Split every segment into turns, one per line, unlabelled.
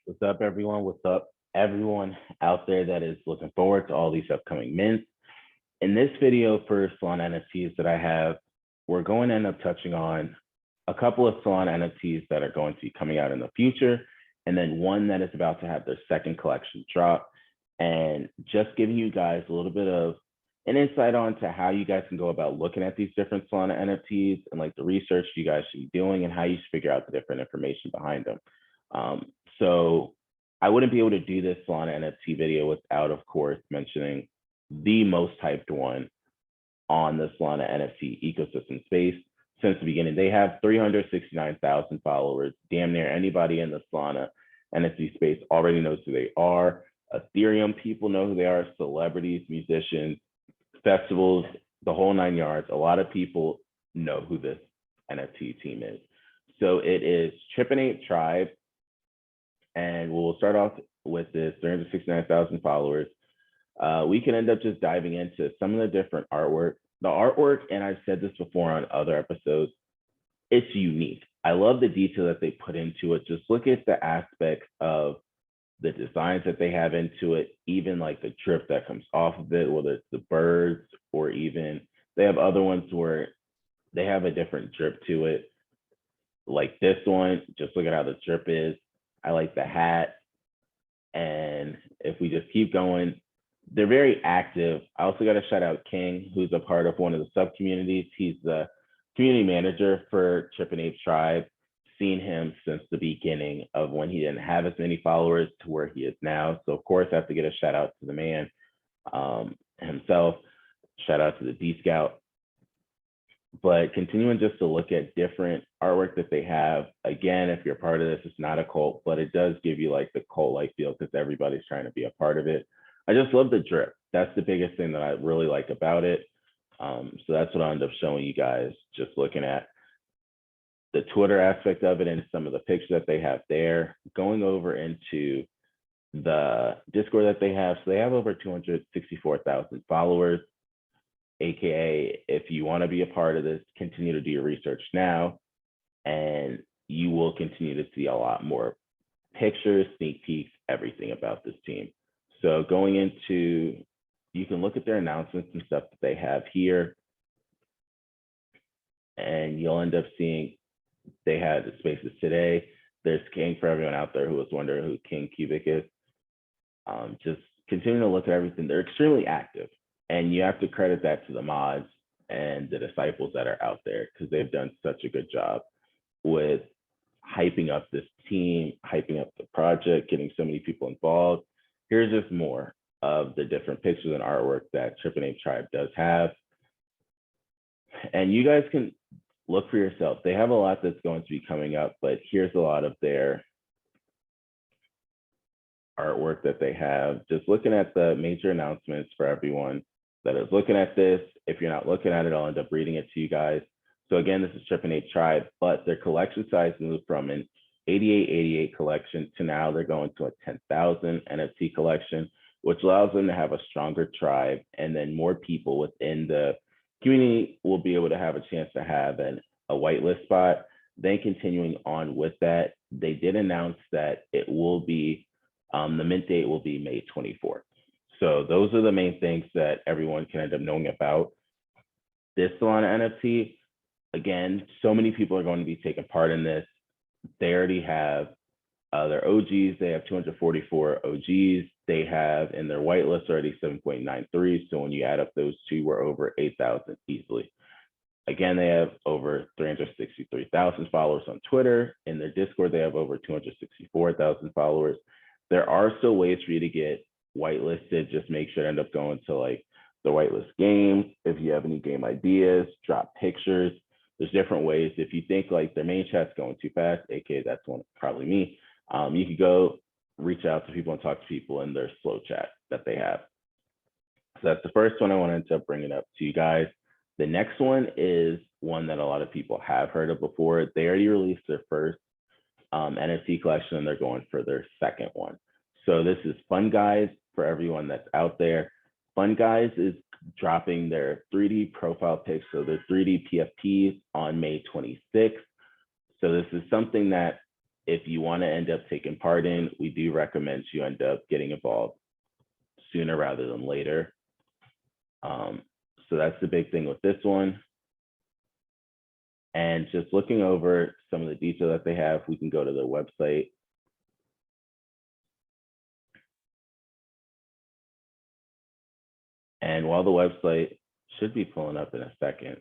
What's up, everyone? What's up, everyone out there that is looking forward to all these upcoming mints? In this video for Solana NFTs that I have, we're going to end up touching on a couple of Solana NFTs that are going to be coming out in the future, and then one that is about to have their second collection drop, and just giving you guys a little bit of an insight on to how you guys can go about looking at these different Solana NFTs and like the research you guys should be doing and how you should figure out the different information behind them. So I wouldn't be able to do this Solana NFT video without, of course, mentioning the most hyped one on the Solana NFT ecosystem space since the beginning. They have 369,000 followers. Damn near anybody in the Solana NFT space already knows who they are. Ethereum people know who they are, celebrities, musicians, festivals, the whole nine yards. A lot of people know who this NFT team is. So it is Trippin Ape Tribe, and we'll start off with this 369,000 followers. We can end up just diving into some of the different artwork. The artwork, and I've said this before on other episodes, it's unique. I love the detail that they put into it. Just look at the aspects of the designs that they have into it, even like the drip that comes off of it, whether it's the birds or even they have other ones where they have a different drip to it. Like this one, just look at how the drip is. I like the hat. And if we just keep going, they're very active. I also got to shout out King, who's a part of one of the sub communities. He's the community manager for Trippin Ape Tribe. Seen him since the beginning of when he didn't have as many followers to where he is now. So of course I have to get a shout out to the man himself. Shout out to the D Scout. But continuing just to look at different artwork that they have. Again, if you're part of this, it's not a cult, but it does give you like the cult-like feel because everybody's trying to be a part of it. I just love the drip. That's the biggest thing that I really like about it. So that's what I end up showing you guys, just looking at the Twitter aspect of it and some of the pictures that they have there. Going over into the Discord that they have. So they have over 264,000 followers. AKA, if you want to be a part of this, continue to do your research now, and you will continue to see a lot more pictures, sneak peeks, everything about this team. So going into, you can look at their announcements and stuff that they have here, and you'll end up seeing they had the spaces today. There's King for everyone out there who was wondering who King Cubic is. Just continue to look at everything. They're extremely active. And you have to credit that to the mods and the disciples that are out there because they've done such a good job with hyping up this team, hyping up the project, getting so many people involved. Here's just more of the different pictures and artwork that Trippin Ape Tribe does have. And you guys can look for yourself. They have a lot that's going to be coming up, but here's a lot of their artwork that they have. Just looking at the major announcements for everyone that is looking at this. If you're not looking at it, I'll end up reading it to you guys. So again, this is Trippin Ape Tribe, but their collection size moved from an 8888 collection to now they're going to a 10,000 NFT collection, which allows them to have a stronger tribe, and then more people within the community will be able to have a chance to have a whitelist spot. Then continuing on with that, they did announce that it will be, the mint date will be May 24th. So those are the main things that everyone can end up knowing about this Solana NFT. Again, so many people are going to be taking part in this. They already have their OGs. They have 244 OGs. They have in their whitelist already 7.93. So when you add up those two, we're over 8,000 easily. Again, they have over 363,000 followers on Twitter. In their Discord, they have over 264,000 followers. There are still ways for you to get whitelisted. Just make sure to end up going to like the whitelist games. If you have any game ideas, drop pictures. There's different ways. If you think like their main chat's going too fast, aka that's one, probably me, you could go reach out to people and talk to people in their slow chat that they have. So that's the first one I wanted to bring it up to you guys. The next one is one that a lot of people have heard of before. They already released their first NFT collection, and they're going for their second one. So this is Fun Guys for everyone that's out there. Fun Guys is dropping their 3D profile pics, so their 3D PFPs on May 26th. So this is something that if you want to end up taking part in, we do recommend you end up getting involved sooner rather than later. So that's the big thing with this one. And just looking over some of the detail that they have, we can go to their website. And while the website should be pulling up in a second.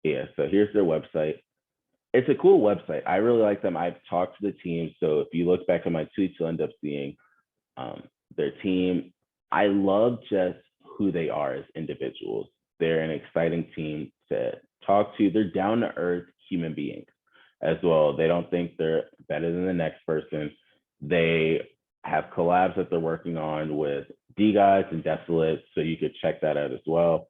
Yeah, so here's their website. It's a cool website. I really like them. I've talked to the team. So if you look back at my tweets, you'll end up seeing their team. I love just who they are as individuals. They're an exciting team to talk to. They're down to earth human beings as well. They don't think they're better than the next person. They have collabs that they're working on with D-Guys and Desolate, so you could check that out as well.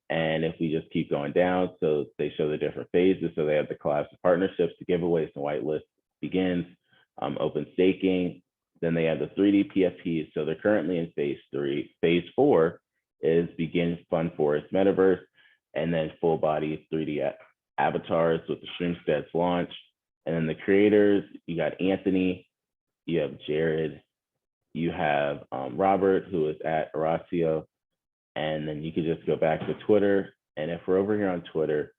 And if we just keep going down, so they show the different phases. So they have the collabs and partnerships, the giveaways and whitelist begins, open staking. Then they have the 3D PFPs. So they're currently in phase 3. Phase 4 is begin Fun Forest Metaverse, and then full body 3D avatars with the Streamsteads launch. And then the creators, you got Anthony, you have Jared, you have Robert, who is at Horacio. And then you could just go back to Twitter. And if we're over here on Twitter,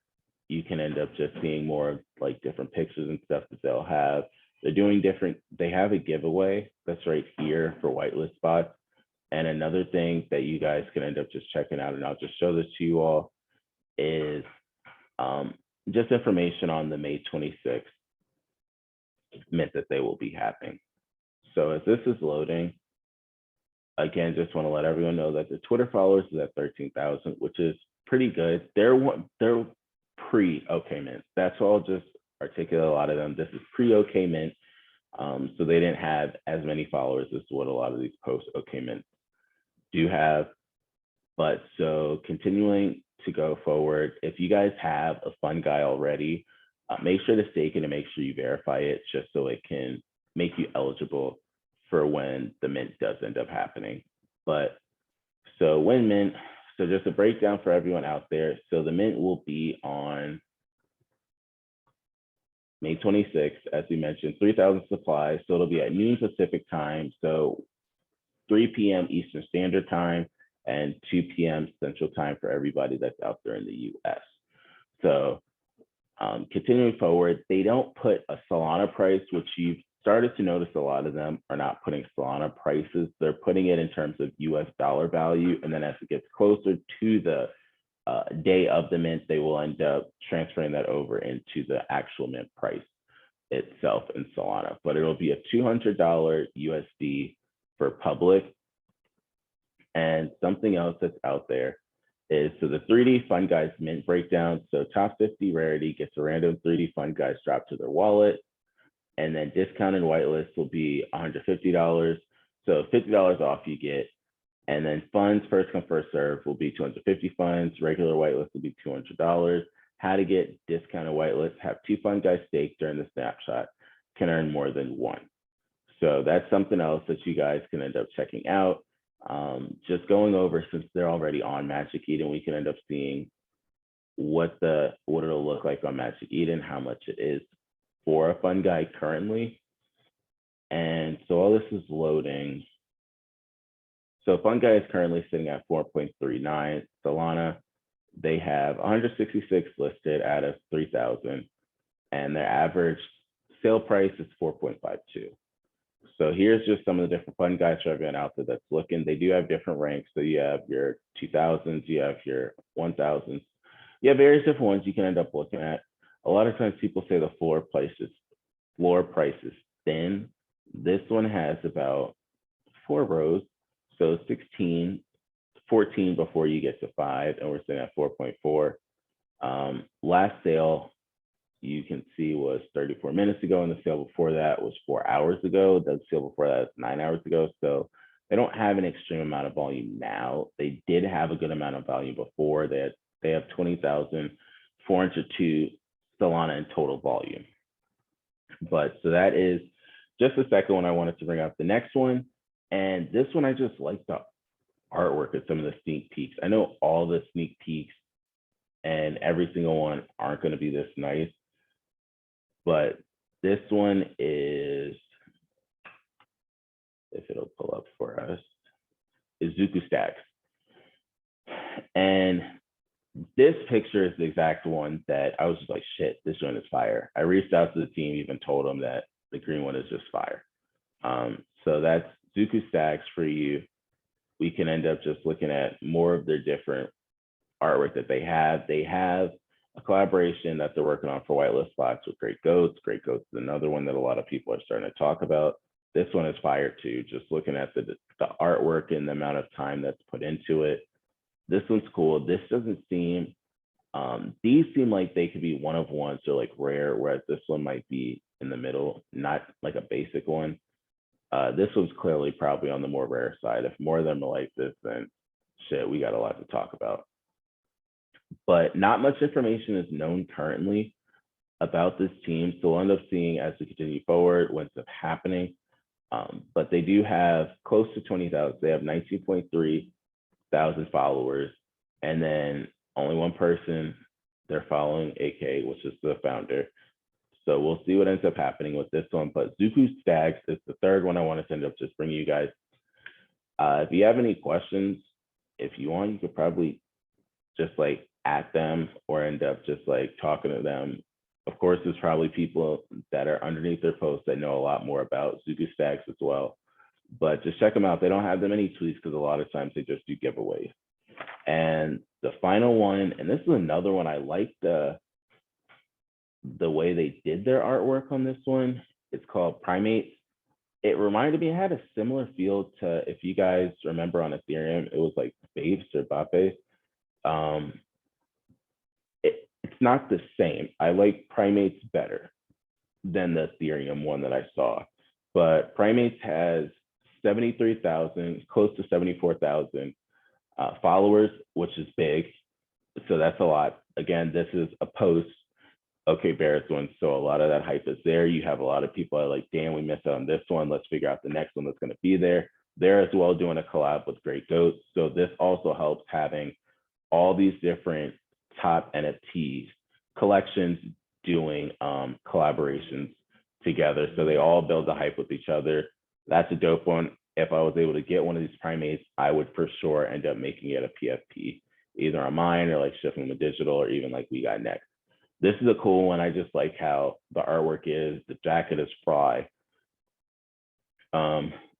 you can end up just seeing more like different pictures and stuff that they'll have. They're doing different, they have a giveaway that's right here for whitelist spots. And another thing that you guys can end up just checking out, and I'll just show this to you all, is just information on the May 26th mint that they will be having. So as this is loading, again, just want to let everyone know that the Twitter followers is at 13,000, which is pretty good. They're pre-OK Mint. That's all. Just articulate a lot of them. This is pre-OK Mint, so they didn't have as many followers as what a lot of these post-OK Mint do have. But so continuing to go forward, if you guys have a fun guy already, make sure to stake it and make sure you verify it, just so it can make you eligible for when the mint does end up happening. But so when mint, so just a breakdown for everyone out there. So the mint will be on May 26th, as we mentioned, 3,000 supplies. So it'll be at noon Pacific time. So 3 p.m. Eastern Standard Time and 2 p.m. Central Time for everybody that's out there in the US. So continuing forward, they don't put a Solana price, which you've started to notice a lot of them are not putting Solana prices. They're putting it in terms of US dollar value. And then as it gets closer to the day of the mint, they will end up transferring that over into the actual mint price itself in Solana. But it'll be a $200 USD for public. And something else that's out there is, so the 3D Fun Guys mint breakdown. So top 50 rarity gets a random 3D Fun Guys dropped to their wallet. And then discounted whitelist will be $150. So $50 off you get. And then funds, first come, first serve, will be 250 funds. Regular whitelist will be $200. How to get discounted whitelist: have 2 fun guys staked during the snapshot, can earn more than 1. So that's something else that you guys can end up checking out. Just going over, since they're already on Magic Eden, we can end up seeing what it'll look like on Magic Eden, how much it is for a fun guy currently. And so all this is loading. So fun guy is currently sitting at 4.39. Solana, they have 166 listed out of 3,000, and their average sale price is 4.52. So here's just some of the different fun guys for everyone out there that's looking. They do have different ranks. So you have your 2000s, you have your 1000s. You have various different ones you can end up looking at. A lot of times people say the floor price is thin. This one has about 4 rows. So 16, 14 before you get to 5, and we're sitting at 4.4. Last sale, you can see, was 34 minutes ago, and the sale before that was 4 hours ago. The sale before that was 9 hours ago. So they don't have an extreme amount of volume now. They did have a good amount of volume before. They have 20,402 Solana in total volume. But so that is just the second one I wanted to bring up. The next one, and this one, I just like the artwork of some of the sneak peeks. I know all the sneak peeks and every single one aren't going to be this nice, but this one is, if it'll pull up for us, is Zuku Stacks. And this picture is the exact one that I was just like, shit, this one is fire. I reached out to the team, even told them that the green one is just fire. So that's Zuku Stacks for you. We can end up just looking at more of their different artwork that they have. They have a collaboration that they're working on for Whitelist Blocks with Great Goats. Great Goats is another one that a lot of people are starting to talk about. This one is fire too, just looking at the artwork and the amount of time that's put into it. This one's cool. This doesn't seem, these seem like they could be one of ones or like rare, whereas this one might be in the middle, not like a basic one. This one's clearly probably on the more rare side. If more of them are like this, then shit, we got a lot to talk about. But not much information is known currently about this team. So we'll end up seeing as we continue forward what ends up happening. But they do have close to 20,000. They have 19.3 thousand followers. And then only one person they're following, AK, which is the founder. So we'll see what ends up happening with this one. But Zuku Stacks is the third one I wanted to end up just bringing you guys. If you have any questions, if you want, you could probably just like at them or end up just like talking to them. Of course, there's probably people that are underneath their posts that know a lot more about Zuku Stacks as well. But just check them out. They don't have that many tweets because a lot of times they just do giveaways. And the final one, and this is another one, I like the way they did their artwork on this one. It's called Primates. It reminded me, it had a similar feel to, if you guys remember on Ethereum, it was like Babes or Bape. It's not the same. I like Primates better than the Ethereum one that I saw. But Primates has 73,000, close to 74,000 followers, which is big. So that's a lot. Again, this is a post. Okay, Bear's one. So a lot of that hype is there. You have a lot of people that are like, damn, we missed out on this one. Let's figure out the next one that's going to be there. They're as well doing a collab with Great Goats. So this also helps having all these different top NFTs collections doing collaborations together. So they all build the hype with each other. That's a dope one. If I was able to get one of these Primates, I would for sure end up making it a PFP, either on mine or like shipping them digital or even like we got next. This is a cool one. I just like how the artwork is. The jacket is fry.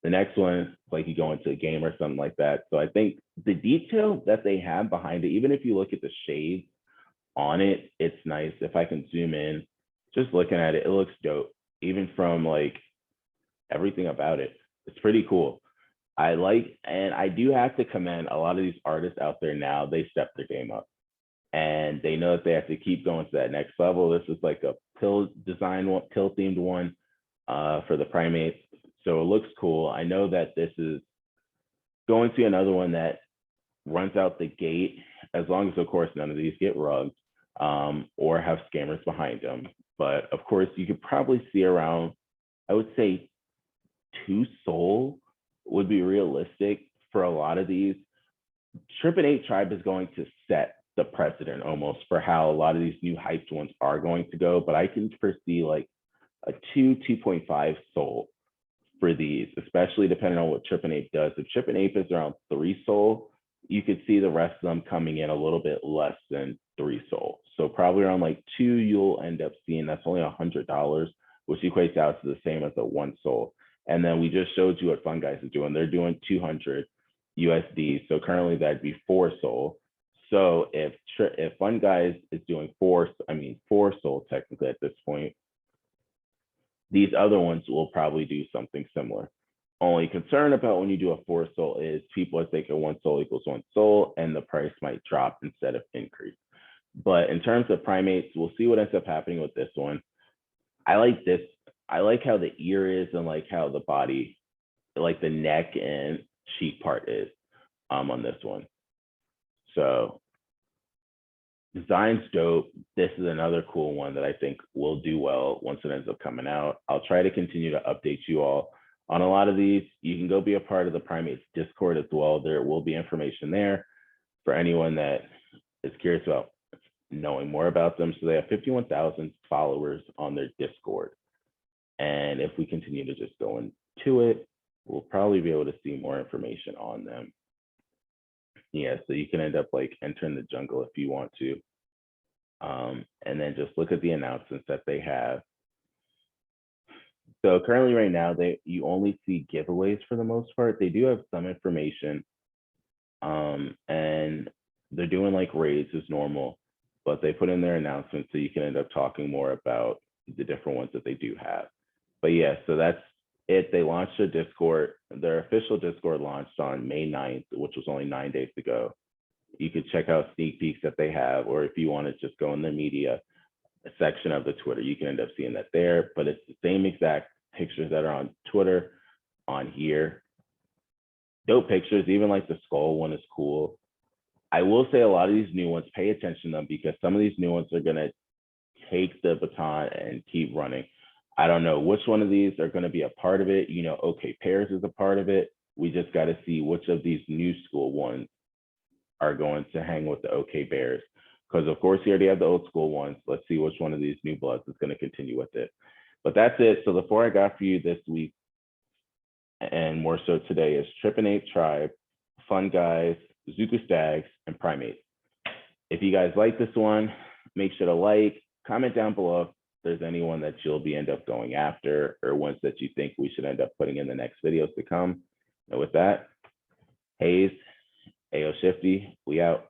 The next one, like you go into a game or something like that. So I think the detail that they have behind it, even if you look at the shades on it, it's nice. If I can zoom in, just looking at it, it looks dope. Even from like everything about it, it's pretty cool. I like, and I do have to commend a lot of these artists out there now. They step their game up and they know that they have to keep going to that next level. This is like a pill design one, pill themed one for the Primates. So it looks cool. I know that this is going to be another one that runs out the gate, as long as, of course, none of these get rugged or have scammers behind them. But of course, you could probably see around, I would say 2 SOL would be realistic for a lot of these. Trippin Ape Tribe is going to set the precedent almost for how a lot of these new hyped ones are going to go. But I can foresee like a 2.5 SOL for these, especially depending on what Trippin Ape does. If Trippin Ape is around 3 SOL, you could see the rest of them coming in a little bit less than 3 SOL. So probably around like 2, you'll end up seeing that's only $100, which equates out to the same as a 1 SOL. And then we just showed you what Fun Guys is doing. They're doing 200 USD. So currently that'd be 4 SOL. So if Fun Guys is doing 4 SOL technically at this point, these other ones will probably do something similar. Only concern about when you do a 4 SOL is people are thinking 1 SOL equals 1 SOL and the price might drop instead of increase. But in terms of Primates, we'll see what ends up happening with this one. I like this. I like how the ear is and like how the body, like the neck and cheek part is on this one. So design's dope. This is another cool one that I think will do well once it ends up coming out. I'll try to continue to update you all on a lot of these. You can go be a part of the Primates Discord as well. There will be information there for anyone that is curious about knowing more about them. So they have 51,000 followers on their Discord. And if we continue to just go into it, we'll probably be able to see more information on them. Yeah, so you can end up like entering the jungle if you want to. And then just look at the announcements that they have. So currently right now, you only see giveaways for the most part. They do have some information, and they're doing like raids as normal, but they put in their announcements so you can end up talking more about the different ones that they do have. But yeah, so that's it. They launched a Discord. Their official Discord launched on May 9th, which was only 9 days ago. You could check out sneak peeks that they have, or if you want to just go in the media section of the Twitter, you can end up seeing that there. But it's the same exact pictures that are on Twitter on here. Dope pictures, even like the skull one is cool. I will say a lot of these new ones, pay attention to them because some of these new ones are going to take the baton and keep running. I don't know which one of these are going to be a part of it. You know, OK Pairs is a part of it. We just got to see which of these new school ones are going to hang with the OK Bears. Because of course, you already have the old school ones. Let's see which one of these new bloods is going to continue with it. But that's it. So the four I got for you this week, and more so today, is Trippin Ape Tribe, Fun Guys, Zuku Stags, and Primates. If you guys like this one, make sure to like, comment down below if there's anyone that you'll be end up going after or ones that you think we should end up putting in the next videos to come. And with that, Hayes, AO Shifty, we out.